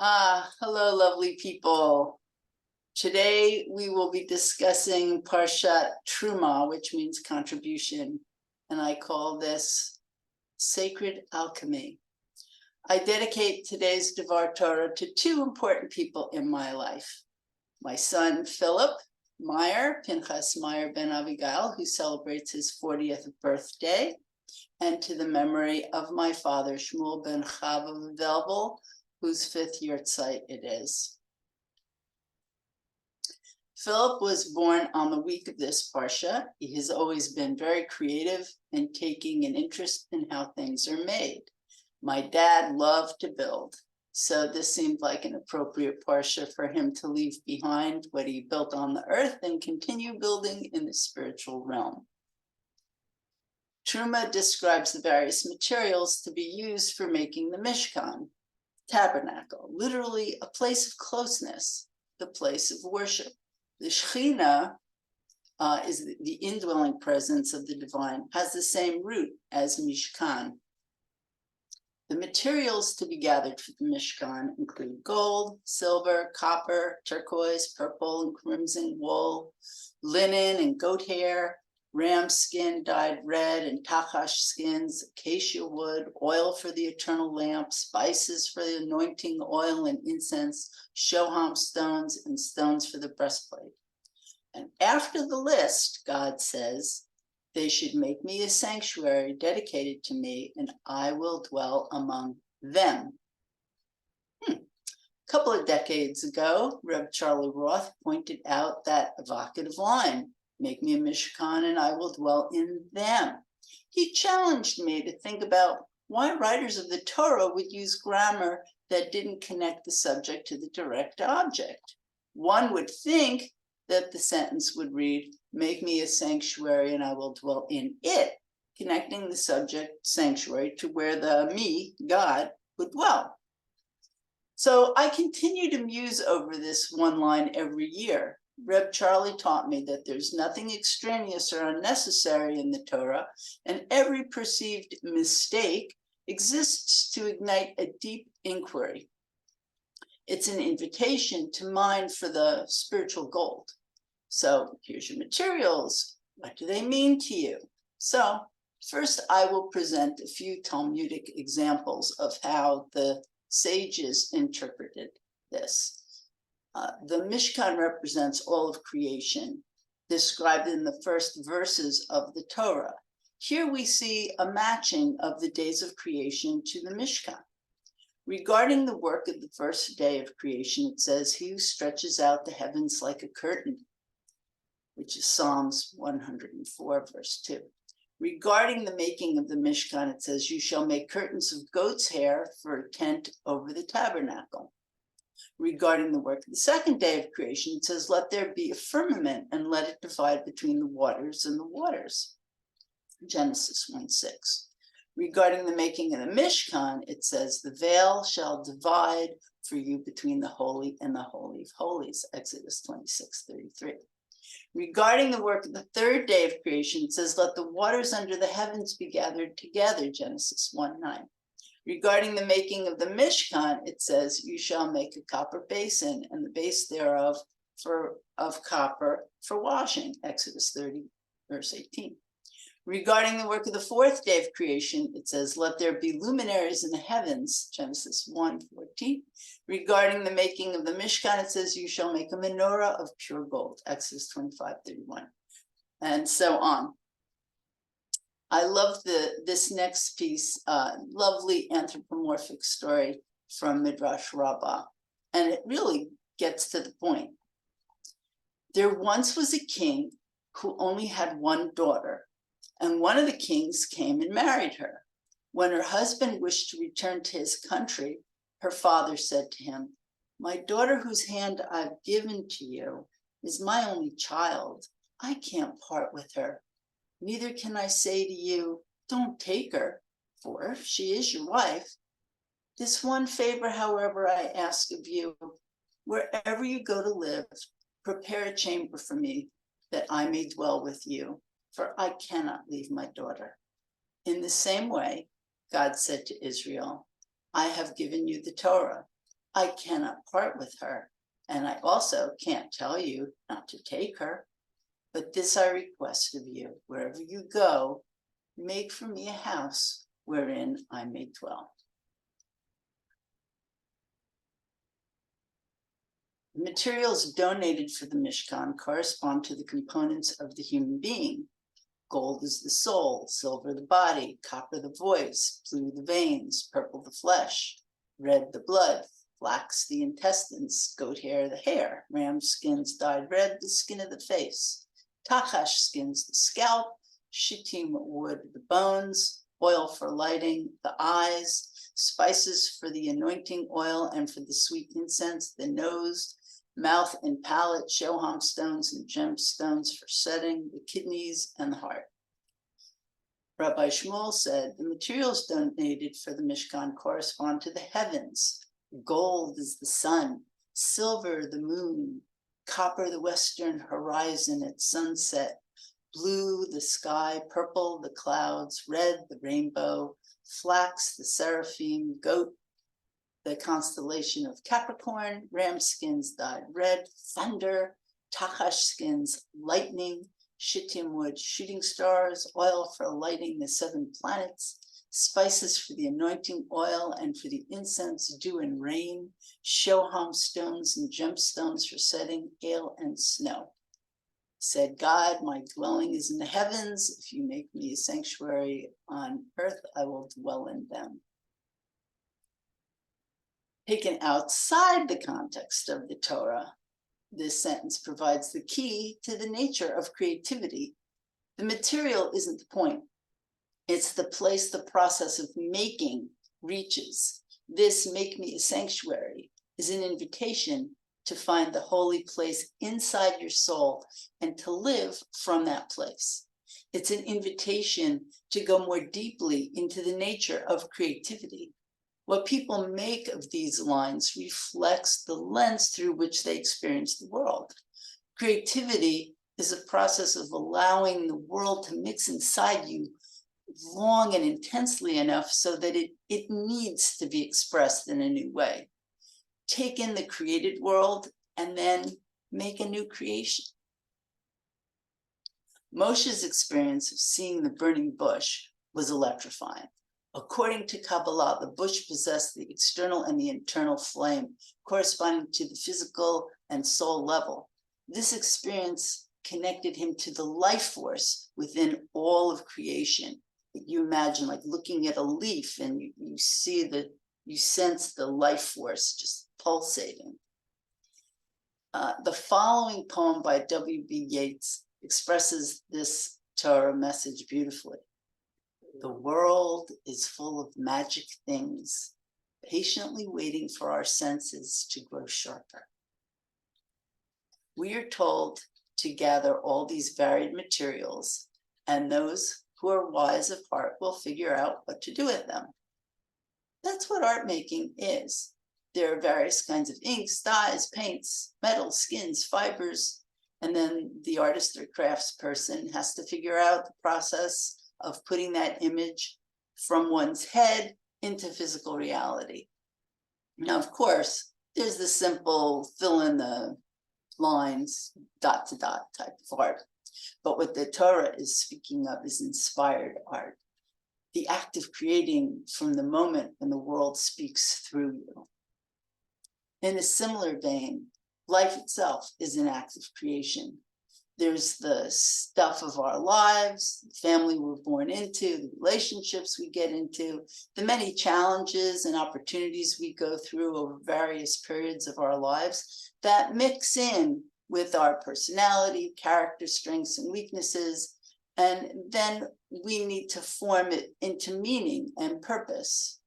Hello, lovely people. Today we will be discussing Parashat Terumah, which means contribution, and I call this Sacred Alchemy. I dedicate today's Devar Torah to two important people in my life. My son, Philip Meyer, Pinchas Meyer ben Avigayil, who celebrates his 40th birthday, and to the memory of my father, Shmuel ben Chava Velvel, whose 5th yahrzeit it is. Philip was born on the week of this Parsha. He has always been very creative and taking an interest in how things are made. My dad loved to build, so this seemed like an appropriate Parsha for him to leave behind what he built on the earth and continue building in the spiritual realm. Terumah describes the various materials to be used for making the Mishkan, tabernacle, literally a place of closeness, the place of worship. The Shekhinah is the indwelling presence of the divine, has the same root as Mishkan. The materials to be gathered for the Mishkan include gold, silver, copper, turquoise, purple, and crimson wool, linen and goat hair, ram skin dyed red and tachash skins, acacia wood, oil for the eternal lamp, spices for the anointing oil and incense, shoham stones, and stones for the breastplate. And after the list, God says, they should make me a sanctuary dedicated to me, and I will dwell among them. A couple of decades ago, Reb Charlie Roth pointed out that evocative line, make me a Mishkan and I will dwell in them. He challenged me to think about why writers of the Torah would use grammar that didn't connect the subject to the direct object. One would think that the sentence would read, make me a sanctuary and I will dwell in it, connecting the subject sanctuary to where the me, God, would dwell. So I continue to muse over this one line every year. Reb Charlie taught me that there's nothing extraneous or unnecessary in the Torah, and every perceived mistake exists to ignite a deep inquiry. It's an invitation to mine for the spiritual gold. So here's your materials. What do they mean to you? So first, I will present a few Talmudic examples of how the sages interpreted this. The Mishkan represents all of creation, described in the first verses of the Torah. Here we see a matching of the days of creation to the Mishkan. Regarding the work of the first day of creation, it says, he who stretches out the heavens like a curtain, which is Psalms 104, verse 2. Regarding the making of the Mishkan, it says, you shall make curtains of goat's hair for a tent over the tabernacle. Regarding the work of the second day of creation, it says, let there be a firmament and let it divide between the waters and the waters. Genesis 1:6. Regarding the making of the Mishkan, it says, the veil shall divide for you between the holy and the holy of holies. Exodus 26:33. Regarding the work of the third day of creation, it says, let the waters under the heavens be gathered together. Genesis 1:9. Regarding the making of the Mishkan, it says, you shall make a copper basin and the base thereof of copper for washing. Exodus 30, verse 18. Regarding the work of the fourth day of creation, it says, let there be luminaries in the heavens. Genesis 1:14. Regarding the making of the Mishkan, it says, you shall make a menorah of pure gold. Exodus 25:31. And so on. I love this next piece, lovely anthropomorphic story from Midrash Rabbah, and it really gets to the point. There once was a king who only had one daughter, and one of the kings came and married her. When her husband wished to return to his country, her father said to him, my daughter whose hand I've given to you is my only child. I can't part with her. Neither can I say to you, don't take her, for she is your wife. This one favor, however, I ask of you, wherever you go to live, prepare a chamber for me, that I may dwell with you, for I cannot leave my daughter. In the same way, God said to Israel, I have given you the Torah. I cannot part with her, and I also can't tell you not to take her. But this I request of you, wherever you go, make for me a house wherein I may dwell. The materials donated for the Mishkan correspond to the components of the human being. Gold is the soul, silver the body, copper the voice, blue the veins, purple the flesh, red the blood, flax the intestines, goat hair the hair, ram skins dyed red the skin of the face, tachash skins the scalp, shittim wood the bones, oil for lighting the eyes, spices for the anointing oil and for the sweet incense the nose, mouth and palate, shoham stones and gemstones for setting, the kidneys and the heart. Rabbi Shmuel said, the materials donated for the Mishkan correspond to the heavens. Gold is the sun, silver the moon, copper the western horizon at sunset, blue the sky, purple the clouds, red the rainbow, flax the seraphim, goat the constellation of Capricorn, ram skins dyed red, thunder, tachash skins, lightning, shittim wood, shooting stars, oil for lighting the 7 planets, spices for the anointing oil and for the incense, dew and rain, shoham stones and gemstones for setting, hail and snow. Said God, my dwelling is in the heavens. If you make me a sanctuary on earth, I will dwell in them. Taken outside the context of the Torah, this sentence provides the key to the nature of creativity. The material isn't the point. It's the place the process of making reaches. This make me a sanctuary is an invitation to find the holy place inside your soul and to live from that place. It's an invitation to go more deeply into the nature of creativity. What people make of these lines reflects the lens through which they experience the world. Creativity is a process of allowing the world to mix inside you long and intensely enough so that it needs to be expressed in a new way. Take in the created world and then make a new creation. Moshe's experience of seeing the burning bush was electrifying. According to Kabbalah, the bush possessed the external and the internal flame, corresponding to the physical and soul level. This experience connected him to the life force within all of creation. You imagine like looking at a leaf and you sense the life force just pulsating. The following poem by W.B. Yeats expresses this Torah message beautifully. The world is full of magic things, patiently waiting for our senses to grow sharper. We are told to gather all these varied materials, and those who are wise of heart will figure out what to do with them. That's what art making is. There are various kinds of inks, dyes, paints, metals, skins, fibers, and then the artist or craftsperson has to figure out the process of putting that image from one's head into physical reality. Now, of course, there's the simple fill in the lines, dot to dot type of art. But what the Torah is speaking of is inspired art, the act of creating from the moment when the world speaks through you. In a similar vein, life itself is an act of creation. There's the stuff of our lives, the family we're born into, the relationships we get into, the many challenges and opportunities we go through over various periods of our lives that mix in with our personality, character, strengths, and weaknesses. And then we need to form it into meaning and purpose.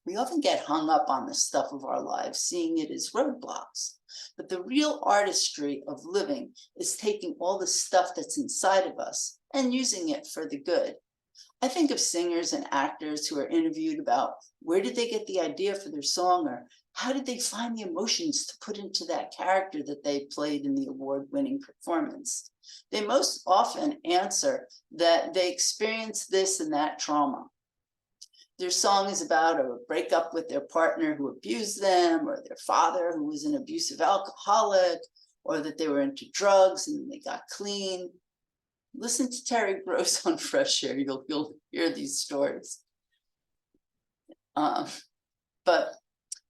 We often get hung up on the stuff of our lives, seeing it as roadblocks. But the real artistry of living is taking all the stuff that's inside of us and using it for the good. I think of singers and actors who are interviewed about where did they get the idea for their song, or how did they find the emotions to put into that character that they played in the award-winning performance. They most often answer that they experienced this and that trauma. their song is about a breakup with their partner who abused them, or their father who was an abusive alcoholic, or that they were into drugs and they got clean. Listen to Terry Gross on Fresh Air. You'll hear these stories. But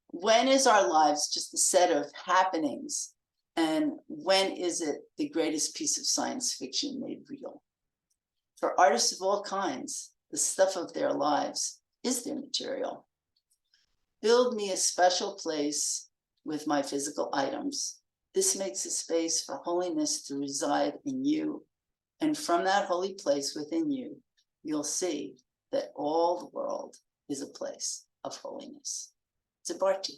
when is our lives just a set of happenings? And when is it the greatest piece of science fiction made real? For artists of all kinds, the stuff of their lives is their material. Build me a special place with my physical items. This makes a space for holiness to reside in you. And from that holy place within you, you'll see that all the world is a place of holiness. Zabarti.